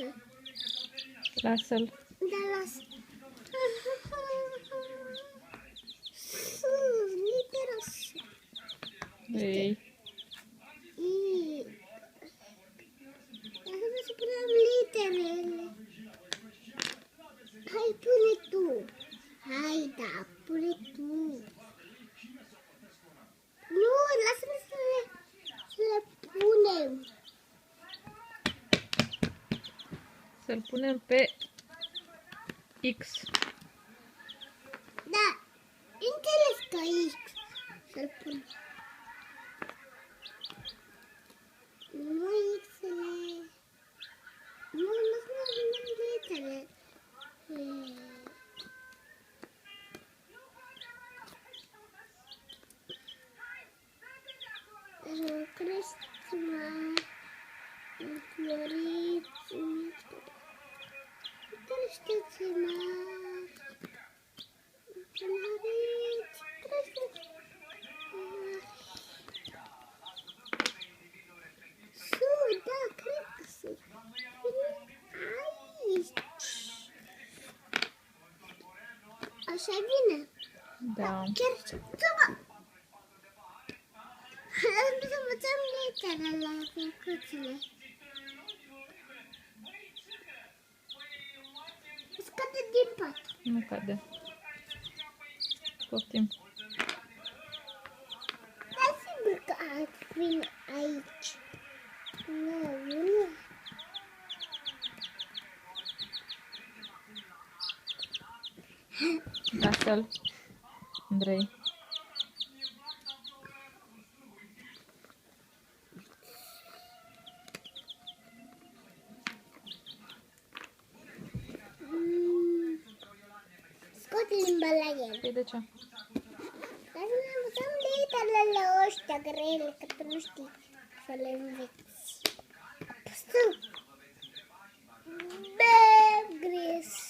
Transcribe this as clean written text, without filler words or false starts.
lasă. Lasă-l. Da, lasă. Litera S. Ei. Dacă să punem literele. Hai, pune tu. Hai, da, pune tu. Nu, lasă-ne să le punem. Să-l punem pe X. Da, înțeles că X. Să-l pun. Nu X-ele. Nu punem litere. Crește-mă. Înfloriți-mă. Crește-mă. Înfloriți. Crește-mă. Da, cred că sunt. Aici. Așa e bine. Da. Chiar să-mă. Să învățăm literele cu cățile. Scade din pat. Nu cade. Poftim. Da, sigur că ar fi aici. Nu. Lasă-l, Andrei. Scoate limba la el. Păi de ce? Dar să ne învățăm literele ăștia grele, că tu nu știi să le înveți. B, gres.